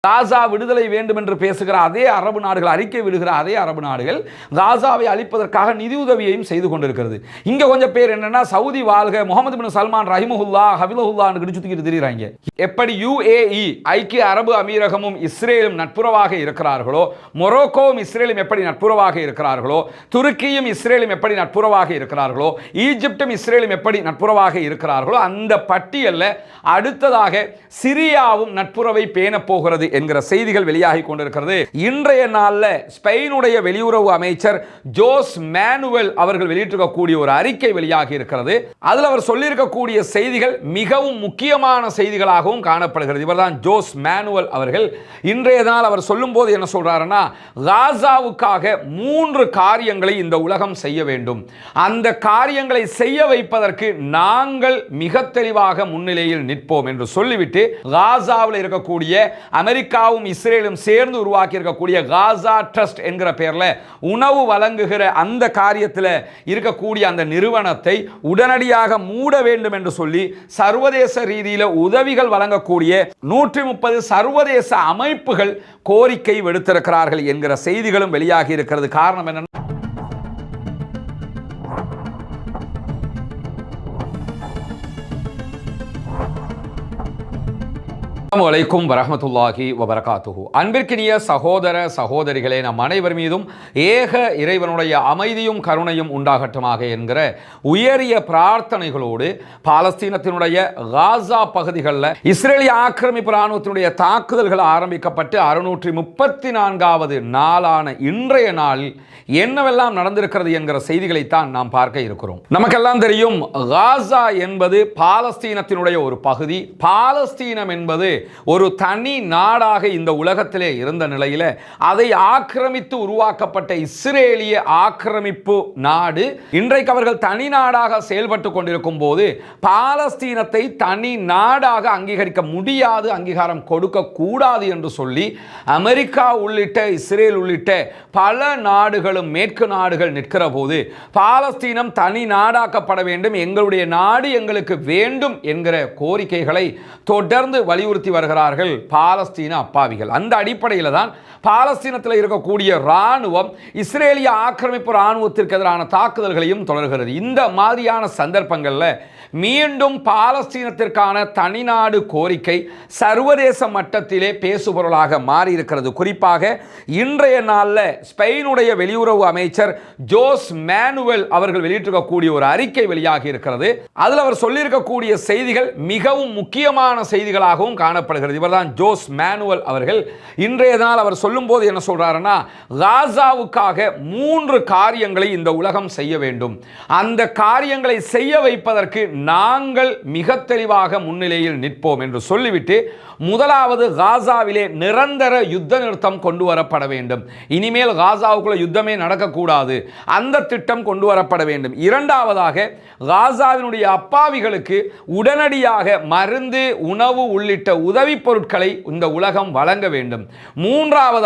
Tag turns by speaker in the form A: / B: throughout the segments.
A: காசா விடுதலை வேண்டும் என்று பேசுகிற அதே அரபு நாடுகள், அறிக்கை விடுகிற அதே அரபு நாடுகள் காசாவை அழிப்பதற்காக நிதியுதவியையும் செய்து கொண்டிருக்கிறது. இங்க கொஞ்சம் பேர் என்னன்னா, சவுதி வாழ்க, முகமது பின் சல்மான் ரஹிமஹுல்லா ஹபிலஹுல்லா சுத்திக்கிட்டு திரிகிறாங்க. எப்படி UAE ஐக்கிய அரபு அமீரகமும் இஸ்ரேலும் நட்புறவாக இருக்கிறார்களோ, மொரோக்கோவும் இஸ்ரேலும் எப்படி நட்புறவாக இருக்கிறார்களோ, துருக்கியும் இஸ்ரேலும் எப்படி நட்புறவாக இருக்கிறார்களோ, ஈஜிப்டும் இஸ்ரேலும் எப்படி நட்புறவாக இருக்கிறார்களோ, அந்த பட்டியலில் அடுத்ததாக சிரியாவும் நட்புறவை பேண போகிறது என்கிற செய்திகள் வெளியாகி கொண்டிருக்கிறது. இன்றைய நாளில் ஸ்பெயினுடைய வெளியுறவு அமைச்சர் ஜோஸ் மேனுவல் அவர்கள் வெளியிட்டிருக்கக்கூடிய ஒரு அறிக்கை வெளியாகி இருக்கிறது. அதில் அவர் சொல்லியிருக்கக்கூடிய செய்திகள் மிகவும் முக்கியமான செய்திகளாகவும் காணப்படுகிறது. இவர்தான் ஜோஸ் மேனுவல் அவர்கள். இன்றைய நாள் அவர் சொல்லும் போது என்ன சொல்றாருன்னா, காசாவுக்காக 3 காரியங்களை இந்த உலகம் செய்ய வேண்டும். அந்த காரியங்களை செய்ய வைப்பதற்கு நாங்கள் மிக தெளிவாக முன்னிலையில் நிற்போம் என்று சொல்லிவிட்டு, காசாவில் இருக்கக்கூடிய அமெரிக்காவும் இஸ்ரேலும் சேர்ந்து உருவாக்கி இருக்கக்கூடிய காசா ட்ரஸ்ட் என்கிற பெயரில் உணவு வழங்குகிற அந்த காரியத்தில் இருக்கக்கூடிய அந்த நிறுவனத்தை உடனடியாக மூட வேண்டும் என்று சொல்லி சர்வதேச ரீதியில் உதவிகள் வழங்கக்கூடிய 130 சர்வதேச அமைப்புகள் கோரிக்கை விடுத்திருக்கிறார்கள் என்கிற செய்திகளும் வெளியாகி இருக்கிறது. காரணம் என்ன? அலைக்கும் வரஹ்மத்துல்லாஹி வபரகாத்துஹு. அன்பிற்கினிய சகோதர சகோதரிகளே, நம் அனைவர் மீதும் ஏக இறைவனுடைய அமைதியும் கருணையும் உண்டாகட்டுமாக என்கிற உயரிய பிரார்த்தனைகளோடு, பாலஸ்தீனத்தினுடைய காசா பகுதிகளில் இஸ்ரேலிய ஆக்கிரமிப்பு இராணுவத்தினுடைய தாக்குதல்கள் ஆரம்பிக்கப்பட்டு 634வது நாளான இன்றைய நாளில் என்னவெல்லாம் நடந்திருக்கிறது என்கிற செய்திகளைத்தான் நாம் பார்க்க இருக்கிறோம். நமக்கெல்லாம் தெரியும், காசா என்பது பாலஸ்தீனத்தினுடைய ஒரு பகுதி. பாலஸ்தீனம் என்பது ஒரு தனி நாடாக இந்த உலகத்திலே இருந்த நிலையில் அதை ஆக்கிரமித்து உருவாக்கப்பட்ட இஸ்ரேலிய ஆக்கிரமிப்பு நாடு இன்றைக்கு அவர்கள் தனி நாடாக செயல்பட்டு கொண்டிருக்கும் போது பாலஸ்தீனத்தை தனி நாடாக அங்கீகரிக்க முடியாது, அங்கீகாரம் கொடுக்க கூடாது என்று சொல்லி அமெரிக்கா உள்ளிட்ட இஸ்ரேல் உள்ளிட்ட பல நாடுகளும் மேற்கு நாடுகள் நிற்கிற போது பாலஸ்தீனம் தனி நாடாக்கப்பட வேண்டும், எங்களுடைய நாடு எங்களுக்கு வேண்டும் என்கிற கோரிக்கைகளை தொடர்ந்து வலியுறுத்தி வருகிறார்கள் பாலஸ்தீன அப்பாவிகள். அந்த அடிப்படையில் தான் பாலஸ்தீனத்தில் இருக்கக்கூடிய இராணுவம் இஸ்ரேலிய ஆக்கிரமிப்பு இராணுவத்திற்கு எதிரான தாக்குதல்களையும் தொடர்கிறது. இந்த மாதிரியான சந்தர்ப்பங்களில் மீண்டும் பாலஸ்தீனத்திற்கான தனிநாடு கோரிக்கை சர்வதேச மட்டத்திலே பேசுபொருளாக மாறியிருக்கிறது. குறிப்பாக இன்றைய நாளில் ஸ்பெயினுடைய வெளியுறவு அமைச்சர் ஜோஸ் மேனுவல் அவர்கள் வெளியிட்டிருக்கக்கூடிய ஒரு அறிக்கை வெளியாகி இருக்கிறது. அதில் அவர் சொல்லியிருக்கக்கூடிய செய்திகள் மிகவும் முக்கியமான செய்திகளாகவும் காணப்படுகிறது. இவர்தான் ஜோஸ் மேனுவல் அவர்கள். இன்றைய நாள் அவர் சொல்லும் போது என்ன சொல்றாருன்னா, காசாவுக்காக 3 காரியங்களை இந்த உலகம் செய்ய வேண்டும். அந்த காரியங்களை செய்ய வைப்பதற்கு நாங்கள் மிக தெளிவாக முன்னிலையில் நிற்போம் என்று சொல்லிவிட்டு, முதலாவது காசாவிலே நிரந்தர யுத்த நிறுத்தம் கொண்டு வரப்பட வேண்டும். இனிமேல் காசாவுக்குள்ள யுத்தமே நடக்கக்கூடாது, அந்த திட்டம் கொண்டு வரப்பட வேண்டும். இரண்டாவதாக, காசாவினுடைய அப்பாவிகளுக்கு உடனடியாக மருந்து, உணவு உள்ளிட்ட உதவி பொருட்களை இந்த உலகம் வழங்க வேண்டும். மூன்றாவதாக,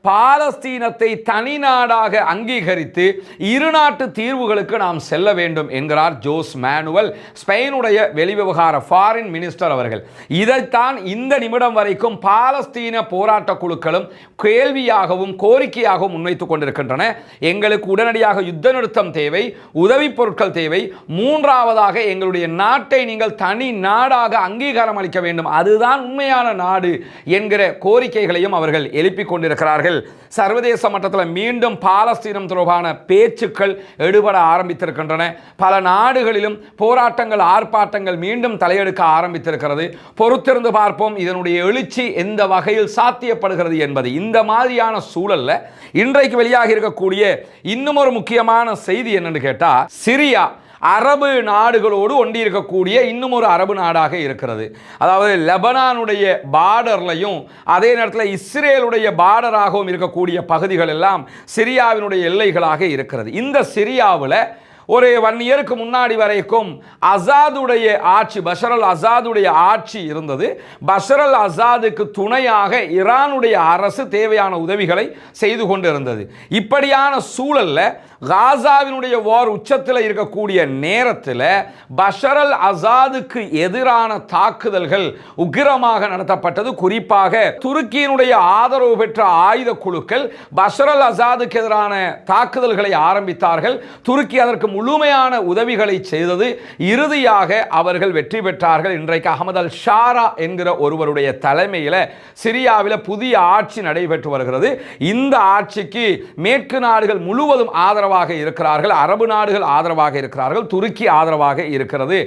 A: பாலஸ்தீனத்தை தனி நாடாக அங்கீகரித்து இருநாட்டு தீர்வுகளுக்கு நாம் செல்ல வேண்டும் என்கிறார் ஜோஸ் மேனுவல், ஸ்பெயினுடைய வெளிவிவகார ஃபாரின் மினிஸ்டர் அவர்கள். இதைத்தான் இந்த நிமிடம் வரைக்கும் பாலஸ்தீன போராட்ட குழுக்களும் கேள்வியாகவும் கோரிக்கையாகவும் முன்வைத்துக் கொண்டிருக்கின்றன. எங்களுக்கு உடனடியாக யுத்த நிறுத்தம் தேவை, உதவி பொருட்கள் தேவை. மூன்றாவதாக, எங்களுடைய நாட்டை நீங்கள் தனி நாடாக அங்கீகாரம் அளிக்க வேண்டும், அதுதான் உண்மையான நாடு என்கிற கோரிக்கைகளையும் அவர்கள் எழுப்பிக் கொண்டிருக்கிறார்கள். சர்வதேச மட்டத்தில் மீண்டும் பாலஸ்தீனம் தொடர்பான பேச்சுக்கள் எடுபட ஆரம்பித்திருக்கின்றன. பல நாடுகளிலும் போராட்டங்கள், ஆர்ப்பாட்டங்கள் மீண்டும் தலையெடுக்க ஆரம்பித்திருக்கிறது. பொறுத்திருந்து பார்ப்போம் இதனுடைய எழுச்சி எந்த வகையில் சாத்தியப்படுகிறது என்பது. இந்த மாதிரியான சூழல்ல இன்றைக்கு வெளியாக இருக்கக்கூடிய இன்னும் ஒரு முக்கியமான செய்தி என்னன்னு கேட்டா, சிரியா அரபு நாடுகளோடு ஒண்டி இருக்கக்கூடிய இன்னும் ஒரு அரபு நாடாக இருக்கிறது. அதாவது லெபனானுடைய பார்டர்லையும் அதே நேரத்தில் இஸ்ரேலுடைய பார்டராகவும் இருக்கக்கூடிய பகுதிகள் எல்லாம் சிரியாவினுடைய எல்லைகளாக இருக்கிறது. இந்த சிரியாவில் ஒரு 1 இயருக்கு முன்னாடி வரைக்கும் அசாதுடைய ஆட்சி, பஷர் அல் அசாதுடைய ஆட்சி இருந்தது. பஷர் அல் அசாதுக்கு துணையாக ஈரானுடைய அரசு தேவையான உதவிகளை செய்து கொண்டு இருந்தது. இப்படியான சூழல்ல காசாவினுடைய வார் உச்சத்தில் இருக்கக்கூடிய நேரத்தில் பஷர் அல் அசாதுக்கு எதிரான தாக்குதல்கள் உக்கிரமாக நடத்தப்பட்டது. குறிப்பாக துருக்கியினுடைய ஆதரவு பெற்ற ஆயுத குழுக்கள் பஷர் அல் அசாதுக்கு எதிரான தாக்குதல்களை ஆரம்பித்தார்கள். துருக்கி அதற்கு முழுமையான உதவிகளை செய்தது. இறுதியாக அவர்கள் வெற்றி பெற்றார்கள். இன்றைக்கு அகமது அல் ஷாரா என்கிற ஒருவருடைய தலைமையில் சிரியாவில் புதிய ஆட்சி நடைபெற்று வருகிறது. இந்த ஆட்சிக்கு மேற்கு நாடுகள் முழுவதும் ஆதரவாக இருக்கிறார்கள். அரபு நாடுகள் ஆதரவாக இருக்கிறார்கள். துருக்கி ஆதரவாக இருக்கிறது.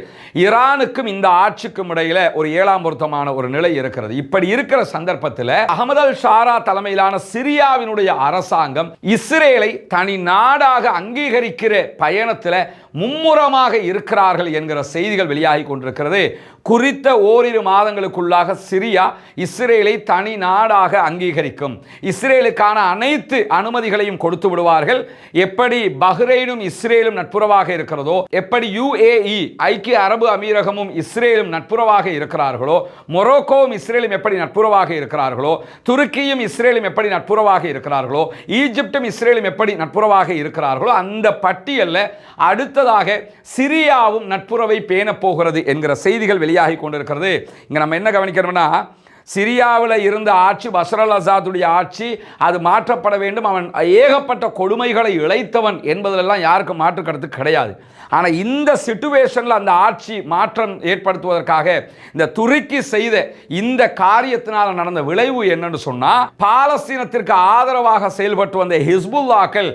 A: ஈரானுக்கும் இந்த ஆட்சிக்கும் இடையில ஒரு ஏழாம் பொருத்தமான ஒரு நிலை இருக்கிறது. இப்படி இருக்கிற சந்தர்ப்பத்தில் அகமது அல் ஷாரா தலைமையிலான சிரியாவினுடைய அரசாங்கம் இஸ்ரேலை தனி நாடாக அங்கீகரிக்கிற பயணத்தில் மும்முரமாக இருக்கிறார்கள் என்கிற செய்திகள் வெளியாகி கொண்டிருக்கிறது. குறித்த ஓரிரு மாதங்களுக்குள்ளாக சிரியா இஸ்ரேலை தனி நாடாக அங்கீகரிக்கும். இஸ்ரேலுக்கான அனைத்து அனுமதிகளையும் கொடுத்து விடுவார்கள். எப்படி பஹ்ரைனும் இஸ்ரேலும் நட்புறவாக இருக்கிறதோ, எப்படி UAE ஐக்கிய அரபு அமீரகமும் இஸ்ரேலும் நட்புறவாக இருக்கிறார்களோ, மொரோக்கோவும் இஸ்ரேலும் எப்படி நட்புறவாக இருக்கிறார்களோ, துருக்கியும் இஸ்ரேலும் எப்படி நட்புறவாக இருக்கிறார்களோ, ஈஜிப்டும் இஸ்ரேலும் எப்படி நட்புறவாக இருக்கிறார்களோ, அந்த பட்டியலில் அடுத்ததாக சிரியாவும் நட்புறவை பேண போகிறது என்கிற செய்திகள் வெளியாகி கொண்டிருக்கிறது. இங்க நம்ம என்ன கவனிக்கிறோம்னா, சிரியாவில் இருந்த ஆட்சி பஷர் அல் அசாதுடைய ஆட்சி, அது மாற்றப்பட வேண்டும். அவன் ஏகப்பட்ட கொடுமைகளை இழைத்தவன் என்பதெல்லாம் யாருக்கும் மாற்று கருத்து கிடையாது. ஆனால் இந்த சிச்சுவேஷனில் அந்த ஆட்சி மாற்றம் ஏற்படுத்துவதற்காக இந்த துருக்கி செய்த இந்த காரியத்தினால் நடந்த விளைவு என்னன்னு சொன்னால், பாலஸ்தீனத்திற்கு ஆதரவாக செயல்பட்டு வந்த ஹிஸ்புல்லாக்கள்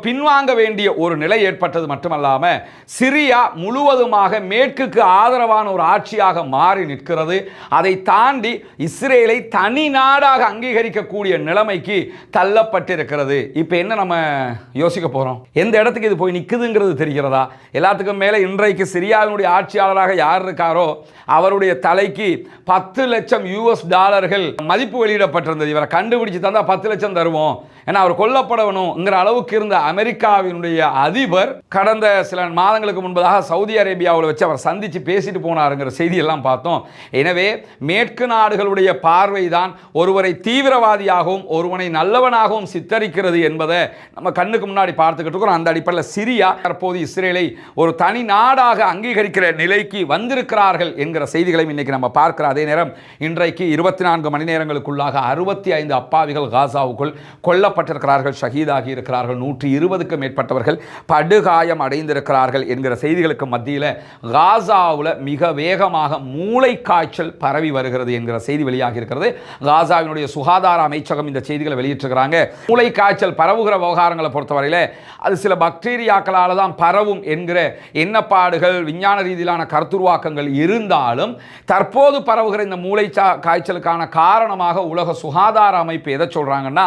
A: பின்வாங்க வேண்டிய ஒரு நிலை ஏற்பட்டது மட்டுமல்லாமல் சிரியா முழுவதுமாக மேற்குக்கு ஆதரவான ஒரு ஆட்சியாக மாறி நிற்கிறது. அதை தாண்டி இஸ்ரேலை தனி நாடாக அங்கீகரிக்கக்கூடிய நிலைமைக்கு தள்ளப்பட்டிருக்கிறது. இப்போ என்ன நம்ம யோசிக்க போகிறோம்? எந்த இடத்துக்கு இது போய் நிற்குதுங்கிறது தெரிகிறதா? எல்லாத்துக்கும் மேலே இன்றைக்கு சிரியாவினுடைய ஆட்சியாளராக யார் இருக்காரோ அவருடைய தலைக்கு 10 லட்சம் US$ மதிப்பு வெளியிடப்பட்டிருந்தது. இவரை கண்டுபிடிச்சு தந்தா 10 லட்சம் தருவோம், ஏன்னா அவர் கொல்லப்படணுங்கிற அளவுக்கு இருந்த அமெரிக்காவினுடைய அதிபர் கடந்த சில மாதங்களுக்கு முன்பதாக சவுதி அரேபியாவில் வச்சு அவர் சந்தித்து பேசிட்டு போனாருங்கிற செய்தியெல்லாம் பார்த்தோம். எனவே மேற்கு நாடுகளுடைய பார்வைதான் ஒருவரை தீவிரவாதியாகவும் ஒருவனை நல்லவனாகவும் சித்தரிக்கிறது என்பதை நம்ம கண்ணுக்கு முன்னாடி பார்த்துக்கிட்டு இருக்கிறோம். அந்த அடிப்படையில் சிரியா தற்போது இஸ்ரேலை ஒரு தனி நாடாக அங்கீகரிக்கிற நிலைக்கு வந்திருக்கிறார்கள் என்கிற செய்திகளையும் இன்னைக்கு நம்ம பார்க்கிறோம். அதே நேரம் இன்றைக்கு 24 மணி நேரங்களுக்குள்ளாக 65 அப்பாவிகள் காசாவுக்குள் கொல்லப்பட்டிருக்கிறார்கள், ஷஹீதாகி இருக்கிறார்கள். 120க்கும் மேற்பட்டவர்கள் படுகாயம் அடைந்திருக்கிறார்கள் என்கிற செய்திகளுக்கு மத்தியில் காசாவில் மிக வேகமாக மூளை காய்ச்சல் பரவி வருகிறது என்கிற செய்தி வெளியாகி இருக்கிறது. காசாவினுடைய சுகாதார அமைச்சகம் இந்த செய்திகளை வெளியிட்டிருக்கிறாங்க. மூளை காய்ச்சல் பரவுகிற விவகாரங்களை பொறுத்தவரையில் அது சில பாக்டீரியாக்களால் தான் பரவும் என்கிற எண்ணப்பாடுகள், விஞ்ஞான ரீதியிலான கருத்துருவாக்கங்கள் இருந்தாலும் தற்போது பரவுகிற இந்த மூளை காய்ச்சலுக்கான காரணமாக உலக சுகாதார அமைப்பு எதை சொல்றாங்கன்னா,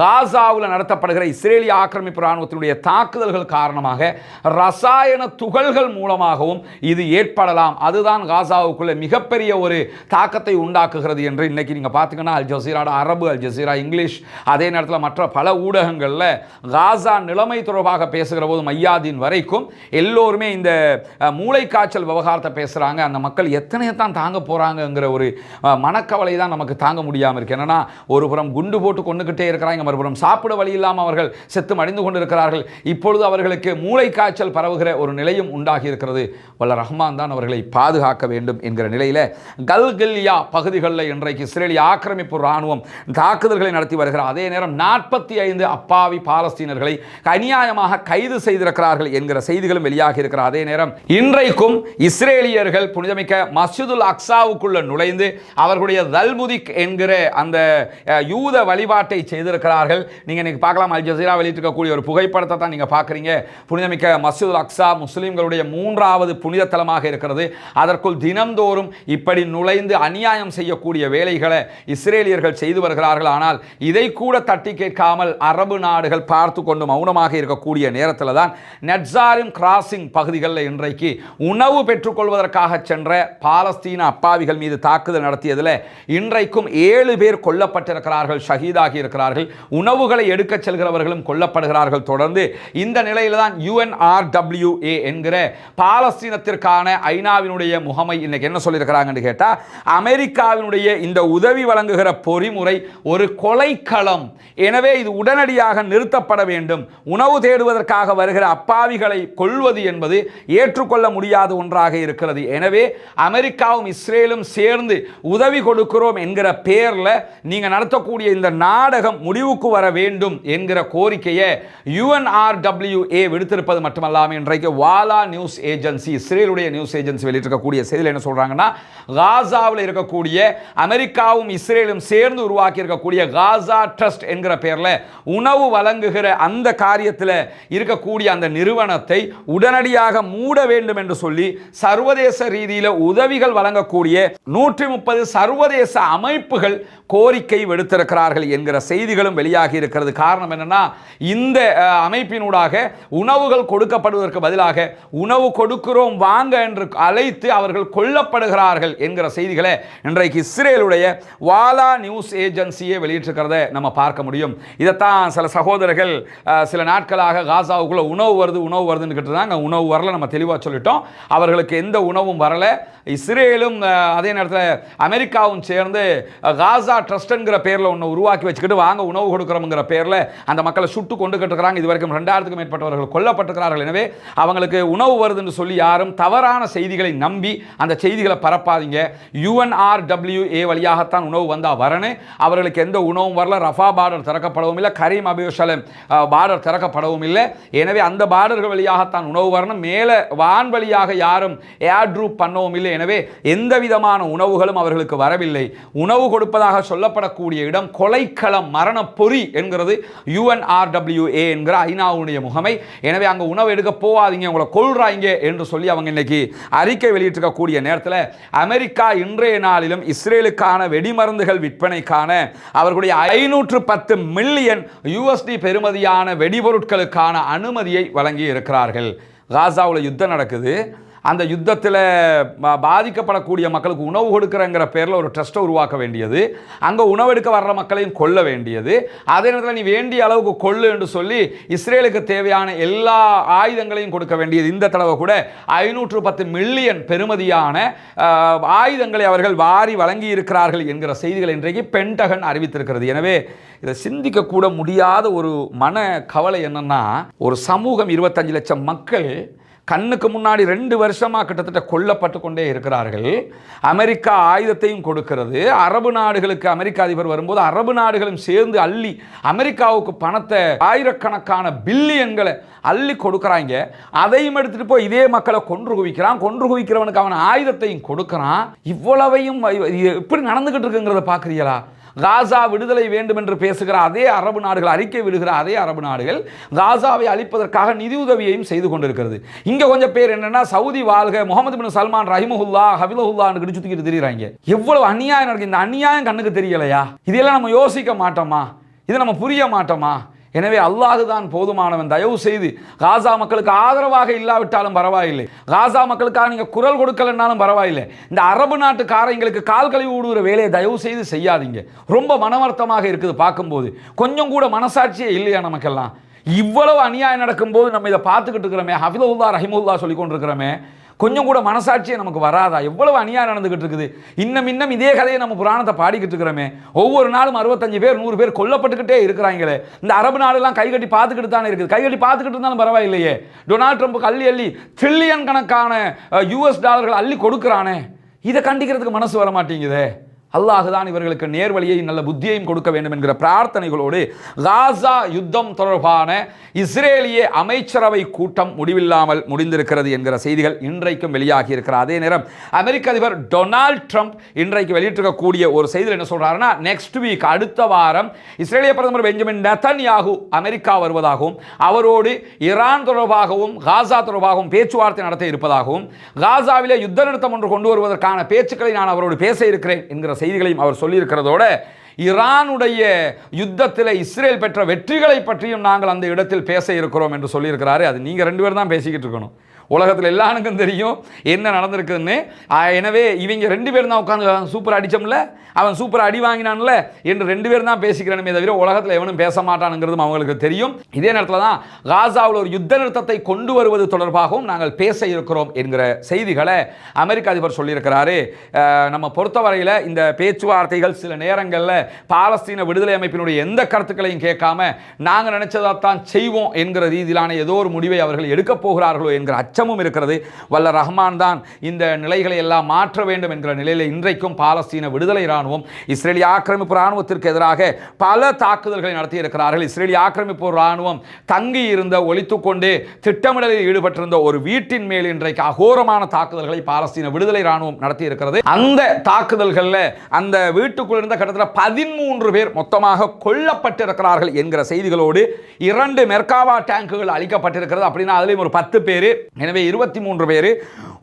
A: காசாவில் நடத்தப்படுகிற இஸ்ரேலிய ஆக்கிரமிப்பு ராணுவத்தினுடைய தாக்குதல்கள் காரணமாக ரசாயன துகள்கள் மூலமாகவும் இது ஏற்படலாம். அதுதான் காசாவுக்குள்ள மிகப்பெரிய ஒரு தாக்கத்தை உண்டாக்குகிறது என்று இன்னைக்கு நீங்க பார்த்தீங்கன்னா அல் ஜசீரா அரபு, அல் ஜசீரா இங்கிலீஷ், அதே நேரத்தில் மற்ற பல ஊடகங்களில் காசா நிலைமை தொடர்பாக பேசுகிற போது மையாதீன் வரைக்கும் எல்லோருமே இந்த மூளை காய்ச்சல் விவகாரத்தை பேசுகிறாங்க. அந்த மக்கள் எத்தனையை தான் தாங்க போகிறாங்கங்கிற ஒரு மனக்கவலை தான் நமக்கு தாங்க முடியாமல் இருக்கு. என்னன்னா, ஒரு புறம் குண்டு போட்டு கொண்டுகிட்டே இருக்கிறாங்க, மறுபுறம் சாப்பிட வழி இல்லாமல் அவர்கள் செத்து மடிந்து கொண்டிருக்கிறார்கள். இப்பொழுது அவர்களுக்கு மூளை காய்ச்சல் பரவுகிற ஒரு நிலையும் உண்டாகி இருக்கிறது. வல்ல ரஹ்மான் தான் அவர்களை பாதுகாக்க வேண்டும் என்கிற நிலையில் கல்கில்யா பகுதிகளில் இன்றைக்கு இஸ்ரேலிய ஆக்கிரமிப்பு ராணுவம் தாக்குதல்களை நடத்தி வருகிறார். அதே நேரம் 45 அப்பாவி பாலஸ்தீனர்களை அநியாயமாக கைது செய்திருக்கிறார்கள் என்கிற செய்திகளும் வெளியாகி இருக்கிறார். அதே நேரம் இன்றைக்கும் இஸ்ரேலியர்கள் புனிதமிக்க மஸ்ஜிதுல் அக்ஸாவுக்குள்ள நுழைந்து அவர்களுடைய தல்முதிக் என்கிற அந்த யூத வழிபாட்டை செய்திருக்கிறார்கள். நீங்க இன்னைக்கு பார்க்கலாம், அல் ஜசீரா வெளியிட்டிருக்கக்கூடிய ஒரு புகைப்படத்தை தான் நீங்க பார்க்குறீங்க. புனிதமிக்க மஸ்ஜிதுல் அக்ஸா முஸ்லிம்களுடைய 3வது புனித தலமாக இருக்கிறது. அதற்குள் தினந்தோறும் இப்படி நுழைந்து அநியாயம் செய்யக்கூடிய வேலைகளை இஸ்ரேலியர்கள் செய்து வருகிறார்கள். ஆனால் இதை கூட தட்டி கேட்காமல் அரபு நாடுகள் பார்த்து கொண்டு மௌனமாக இருக்கக்கூடிய நேரத்தில் தான் நட்சாரிம் கிராஸ் கிராசிங் பகுதிகளில் இன்றைக்கு உணவு பெற்றுக்கொள்வதற்காக சென்ற பாலஸ்தீன அப்பாவிகள் மீது தாக்குதல் நடத்தியதில் இன்றைக்கும் 7 பேர் கொல்லப்பட்டிருக்கிறார்கள், ஷஹீதாகி இருக்கிறார்கள். உணவுகளை எடுக்க செல்கிறவர்களும் கொல்லப்படுகிறார்கள். தொடர்ந்து இந்த நிலையில் தான் UNRWA என்கிற பாலஸ்தீனத்திற்கான ஐநாவினுடைய முகமை இன்னைக்கு என்ன சொல்லியிருக்கிறாங்கன்னு கேட்டா, அமெரிக்காவினுடைய இந்த உதவி வழங்குகிற பொறிமுறை ஒரு கொலைக்களம், எனவே இது உடனடியாக நிறுத்தப்பட வேண்டும். உணவு தேடுவதற்காக வருகிற அப்பாவிகளை கொல்வது என்பது ஏற்றுக்கொள்ள முடியாத ஒன்றாக இருக்கிறது. எனவே அமெரிக்காவும் இஸ்ரேலும் சேர்ந்து உதவி கொடுக்கிறோம் என்கிற பெயரில் நீங்க நடத்தக்கூடிய இந்த நாடகம் முடிவுக்கு வர வேண்டும் என்கிற கோரிக்கையை UNRWA விடுத்திருப்பது மட்டுமல்லாமல் இன்றைக்கு வாலா நியூஸ் ஏஜென்சி, இஸ்ரேலுடைய நியூஸ் ஏஜென்சி வெளியிட்டிருக்கக்கூடிய செய்தியில் என்ன சொல்றாங்கன்னா, காசாவில் இருக்கக்கூடிய அமெரிக்காவும் இஸ்ரேலும் சேர்ந்து உருவாக்கி இருக்கக்கூடிய காசா ட்ரஸ்ட் என்கிற பெயரில் உணவு வழங்குகிற அந்த காரியத்தில் இருக்கக்கூடிய அந்த நிறுவனத்தை உடனடியாக மூட வேண்டும் என்று சொல்லி சர்வதேச ரீதியில் உதவிகள் வழங்கக்கூடிய 130 சர்வதேச அமைப்புகள் கோரிக்கை விடுத்திருக்கிறார்கள் என்கிற செய்திகளும் வெளியாகி இருக்கிறது. காரணம் என்னன்னா, இந்த அமைப்பினூடாக உணவுகள் கொடுக்கப்படுவதற்கு பதிலாக உணவு கொடுக்கிறோம் வாங்க என்று அழைத்து அவர்கள் கொல்லப்படுகிறார்கள் என்கிற செய்திகளை இன்றைக்கு இஸ்ரேலுடைய வாலா நியூஸ் ஏஜென்சியை வெளியிட்டிருக்கிறத நம்ம பார்க்க முடியும். இதைத்தான் சில சகோதரர்கள் சில நாட்களாக காசாவுக்குள்ள உணவு வருதுன்னு கேட்டுருந்தாங்க. உணவு வரல, நம்ம தெளிவாக சொல்லிட்டோம். அவர்களுக்கு எந்த உணவும் வரல. இஸ்ரேலும் அதே நேரத்தில் அமெரிக்காவும் சேர்ந்து காசா ட்ரஸ்ட்ங்கிற பேரில் ஒன்று உருவாக்கி வச்சுக்கிட்டு வாங்க உணவு கொடுக்குறோம்ங்கிற பேரில் அந்த மக்களை சுட்டு கொண்டு கட்டுக்கிறாங்க. இதுவரைக்கும் 2000க்கும் மேற்பட்டவர்கள் கொல்லப்பட்டிருக்கிறார்கள். எனவே அவங்களுக்கு உணவு வருதுன்னு சொல்லி யாரும் தவறான செய்திகளை நம்பி அந்த செய்திகளை பரப்பாதீங்க. UNRWA வழியாகத்தான் உணவு வந்தால் வரணும். அவர்களுக்கு எந்த உணவும் வரல. ரஃபா பார்டர் திறக்கப்படவும் இல்லை, கரீம் அபிஷலம் பார்டர் திறக்கப்படவும் இல்லை. எனவே அந்த பார்டர்கள் வழியாகத்தான் உணவு வரணும். மேலே வான் வழியாக யாரும் ஏர் ட்ரூப் பண்ணவும் இல்லை. எனவே எந்த விதமான உணவுகளும் அவர்களுக்கு வரவில்லை. உணவு கொடுப்பதாக சொல்லப்படக்கூடிய இடம் கொலைக்களம், மரண பொறி என்கிறது UNRWA என்கிற ஐநாவுடைய முகமை. எனவே அங்கே உணவு எடுக்க போவாதீங்க, உங்களை கொல்றாங்க என்று சொல்லி அவங்க இன்னைக்கு அறிக்கை வெளியிட்டிருக்கக்கூடிய நேரத்தில் அமெரிக்கா இன்றைய நாளிலும் இஸ்ரேலுக்கான வெடிமருந்துகள் விற்பனைக்கான அவர்களுடைய 510 மில்லியன் USD பெறுமதியான வெடிபொருட்களுக்கான அனுமதியை வழங்கி இருக்கிறார்கள். காசாவில் யுத்தம் நடக்குது. அந்த யுத்தத்தில் பாதிக்கப்படக்கூடிய மக்களுக்கு உணவு கொடுக்குறங்கிற பேரில் ஒரு ட்ரஸ்ட்டை உருவாக்க வேண்டியது, அங்கே உணவெடுக்க வர்ற மக்களையும் கொல்ல வேண்டியது, அதே நேரத்தில் நீ வேண்டிய அளவுக்கு கொள்ளு என்று சொல்லி இஸ்ரேலுக்கு தேவையான எல்லா ஆயுதங்களையும் கொடுக்க வேண்டியது. இந்த தடவை கூட 510 மில்லியன் பெறுமதியான ஆயுதங்களை அவர்கள் வாரி வழங்கி இருக்கிறார்கள் என்கிற செய்திகள் இன்றைக்கு பென்டகன் அறிவித்திருக்கிறது. எனவே இதை சிந்திக்கக்கூட முடியாத ஒரு மன கவலை என்னன்னா, ஒரு சமூகம் 25 லட்சம் மக்கள் கண்ணுக்கு முன்னாடி 2 வருஷமாக கிட்டத்தட்ட கொல்லப்பட்டு கொண்டே இருக்கிறார்கள். அமெரிக்கா ஆயுதத்தையும் கொடுக்கிறது. அரபு நாடுகளுக்கு அமெரிக்க அதிபர் வரும்போது அரபு நாடுகளும் சேர்ந்து அள்ளி அமெரிக்காவுக்கு பணத்தை ஆயிரக்கணக்கான பில்லியன்களை அள்ளி கொடுக்குறாங்க. அதையும் எடுத்துட்டு போய் இதே மக்களை கொன்று குவிக்கிறான். கொன்று குவிக்கிறவனுக்கு அவன் ஆயுதத்தையும் கொடுக்கிறான். இவ்வளவையும் எப்படி நடந்துகிட்டு இருக்குங்கிறத பார்க்குறீங்களா? காசா விடுதலை வேண்டும் என்று பேசுகிற அதே அரபு நாடுகள், அறிக்கை விடுகிற அதே அரபு நாடுகள் காசாவை அழிப்பதற்காக நிதி உதவியையும் செய்து கொண்டிருக்கிறது. இங்க கொஞ்சம் பேர் என்னன்னா, சவுதி வாழ்க, முகமது பின் சல்மான் ரஹிமஹுல்லா ஹபிலஹுல்லான்னு சுத்திக்கிட்டு தெரியுறாங்க. எவ்வளவு அநியாயம் நடக்குது. இந்த அநியாயம் கண்ணுக்கு தெரியலையா? இதெல்லாம் நம்ம யோசிக்க மாட்டோமா? இதை நம்ம புரிய மாட்டோமா? எனவே அல்லாஹ் தான் போதுமானவன். தயவு செய்து காசா மக்களுக்கு ஆதரவாக இல்லாவிட்டாலும் பரவாயில்லை, காசா மக்களுக்காக நீங்கள் குரல் கொடுக்கலன்னாலும் பரவாயில்லை, இந்த அரபு நாட்டுக்காரங்களுக்கு கால் கழுவி விடுகிற வேலையை தயவு செய்து செய்யாதீங்க. ரொம்ப மனவர்த்தமாக இருக்குது பார்க்கும்போது. கொஞ்சம் கூட மனசாட்சியே இல்லையா நமக்கெல்லாம்? இவ்வளவு அநியாயம் நடக்கும்போது நம்ம இதை பார்த்துக்கிட்டு இருக்கிறோமே, ஹஃபிதுல்லா ரஹிமுல்லா சொல்லி கொண்டிருக்கிறோமே, கொஞ்சம் கூட மனசாட்சியே நமக்கு வராதா? எவ்வளவு அநியாயம் நடந்துகிட்டு இருக்குது. இன்னும் இதே கதையை நம்ம புராணத்தை பாடிக்கிட்டு இருக்கிறோமே. ஒவ்வொரு நாளும் 65 பேர் 100 பேர் கொல்லப்பட்டுக்கிட்டே இருக்கிறாங்களே. இந்த அரபு நாடுலாம் கைகட்டி பார்த்துக்கிட்டு தானே இருக்குது. கைகட்டி பார்த்துக்கிட்டு இருந்தாலும் பரவாயில்லையே. டொனால்ட் ட்ரம்ப் அள்ளி ட்ரில்லியன் கணக்கான US டாலர்கள் அள்ளி கொடுக்குறானே. இதை கண்டிக்கிறதுக்கு மனசு வர மாட்டேங்குதே. அல்லாஹுதான் இவர்களுக்கு நேர்வழியை நல்ல புத்தியையும் கொடுக்க வேண்டும் என்கிற பிரார்த்தனைகளோடு காசா யுத்தம் தொடர்பான இஸ்ரேலிய அமைச்சரவை கூட்டம் முடிவில்லாமல் முடிந்திருக்கிறது என்கிற செய்திகள் இன்றைக்கும் வெளியாகி இருக்கிற அதே நேரம் அமெரிக்க அதிபர் டொனால்ட் ட்ரம்ப் இன்றைக்கு வெளியிட்டிருக்கக்கூடிய ஒரு செய்தியில் என்ன சொல்றாருன்னா, நெக்ஸ்ட் வீக் அடுத்த வாரம் இஸ்ரேலிய பிரதமர் பெஞ்சமின் நெதன்யாகு அமெரிக்கா வருவதாகவும் அவரோடு ஈரான் தொடர்பாகவும் காசா தொடர்பாகவும் பேச்சுவார்த்தை நடத்த இருப்பதாகவும் காசாவிலே யுத்த நிறுத்தம் ஒன்று கொண்டு வருவதற்கான பேச்சுக்களை நான் அவரோடு பேச இருக்கிறேன் என்கிற செய்திகளையும் அவர் சொல்லியிருக்கிறதோட ஈரானுடைய யுத்தத்தில் இஸ்ரேல் பெற்ற வெற்றிகளை பற்றியும் நாங்கள் அந்த இடத்தில் பேச இருக்கிறோம் என்று சொல்லியிருக்கிறாரு. அது நீங்கள் 2 பேரும் தான் பேசிக்கிட்டு இருக்கணும். உலகத்தில் எல்லாருக்கும் தெரியும் என்ன நடந்திருக்குதுன்னு. எனவே இவங்க 2 பேரும் தான் உட்காந்து சூப்பர் அடிச்சோம்ல, அவன் சூப்பர் அடி வாங்கினான்ல என்று 2 பேரும் தான் பேசிக்கிறனுமே தவிர உலகத்தில் எவனும் பேச மாட்டானுங்கிறதும் அவங்களுக்கு தெரியும். இதே நேரத்தில் தான் காசாவில் ஒரு யுத்த நிறுத்தத்தை கொண்டு வருவது தொடர்பாகவும் நாங்கள் பேச இருக்கிறோம் என்கிற செய்திகளை அமெரிக்க அதிபர் சொல்லியிருக்கிறாரு. நம்ம பொறுத்தவரையில் இந்த பேச்சுவார்த்தைகள் சில நேரங்களில் பாலஸ்தீன விடுதலை அமைப்பினுடைய எந்த கருத்துக்களையும் கேட்காம நாங்கள் நினைச்சதான் செய்வோம் என்கிற ரீதியிலான ஏதோ ஒரு முடிவை அவர்கள் எடுக்கப் போகிறார்களோ என்கிற அச்சமும் இருக்கிறது. வல்ல ரஹ்மான் தான் இந்த நிலைகளை எல்லாம் மாற்ற வேண்டும் என்கிற நிலையில் இன்றைக்கும் பாலஸ்தீன விடுதலை இராணுவம் இஸ்ரேலிய ஆக்கிரமிப்பு இராணுவத்திற்கு எதிராக பல தாக்குதல்களை நடத்தியிருக்கிறார்கள். இஸ்ரேலிய ஆக்கிரமிப்பு இராணுவம் தங்கி இருந்த ஒளித்துக்கொண்டு திட்டமிடலில் ஈடுபட்டிருந்த ஒரு வீட்டின் மேல் இன்றைக்கு அகோரமான தாக்குதல்களை பாலஸ்தீன விடுதலை இராணுவம் நடத்தி இருக்கிறது. அந்த தாக்குதல்களில் அந்த வீட்டுக்குள் இருந்த கிட்டத்தட்ட 13 பேர் மொத்தமாக கொல்லப்பட்டிருக்கிறார்கள் என்கிற செய்திகளோடு 2 மெர்காவா டேங்குகள் அளிக்கப்பட்டிருக்கிறது. அப்படின்னா அதுலேயும் ஒரு 10 பேர், எனவே 23 பேர்.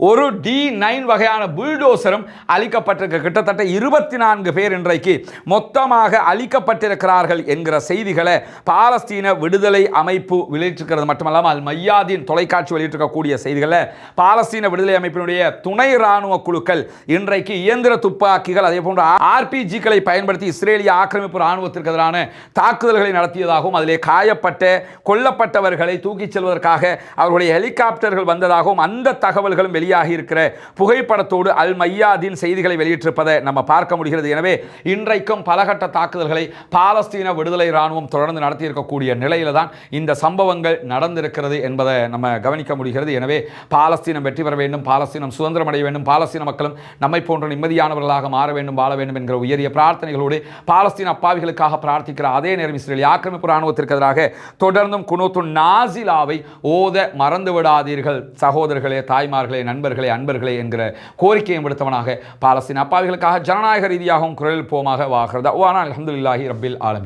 A: ஒரு D9 வகையான புல்டோசரும் அளிக்கப்பட்டிருக்க கிட்டத்தட்ட 24 பேர் இன்றைக்கு மொத்தமாக அளிக்கப்பட்டிருக்கிறார்கள் என்கிற செய்திகளை பாலஸ்தீன விடுதலை அமைப்பு வெளியிட்டிருக்கிறது. மட்டுமல்லாமல் அல் மையாதீன் தொலைக்காட்சி வெளியிட்டிருக்கக்கூடிய செய்திகளை பாலஸ்தீன விடுதலை அமைப்பினுடைய துணை இராணுவ குழுக்கள் இன்றைக்கு இயந்திர துப்பாக்கிகள் அதே போன்ற RPGக்களை பயன்படுத்தி இஸ்ரேலிய ஆக்கிரமிப்பு இராணுவத்திற்கு எதிரான தாக்குதல்களை நடத்தியதாகவும் அதிலே காயப்பட்ட கொல்லப்பட்டவர்களை தூக்கிச் செல்வதற்காக அவர்களுடைய ஹெலிகாப்டர்கள் வந்ததாகவும் அந்த தகவல்களும் வெளியாகி இருக்கிற புகைப்படத்தோடு அல் மையாதீன் செய்திகளை வெளியிட்டிருப்பதை நம்ம பார்க்க முடிகிறது. எனவே இன்றைக்கும் பலகட்ட தாக்குதல்களை பாலஸ்தீன விடுதலை இராணுவம் தொடர்ந்து நடத்தியிருக்கக்கூடிய நிலையில தான் இந்த சம்பவங்கள் நடந்திருக்கிறது என்பதை நம்ம கவனிக்க முடிகிறது. எனவே பாலஸ்தீனம் வெற்றி பெற வேண்டும், பாலஸ்தீனம் சுதந்திரம் அடைய வேண்டும், பாலஸ்தீன மக்களும் நம்மை போன்ற நிம்மதியானவர்களாக மாற வேண்டும், வாழ வேண்டும் என்கிற உயரிய பிரார்த்தனைகளோடு பாலஸ்தீன அப்பாவிகளுக்காக பிரார்த்திக்கிற அதே நேரம் இஸ்ரேலிய ஆக்கிரமிப்பு இராணுவத்திற்கு எதிராக தொடர்ந்தும் குனூத்துன் நாசிலாவை ஓத மறந்து விடாதீர்கள் சகோதரர்களே, தாய்மார்களே, நண்பர்களே, அன்பர்களே என்கிற கோரிக்கையை விடுத்தவனாக பாலஸ்தீன அப்பாவிகளுக்காக ஜனநாயக ரீதியாகவும் குரல் போமாக வாகிறது. அல்ஹம்துலில்லாஹி ரப்பில் ஆலமீன்.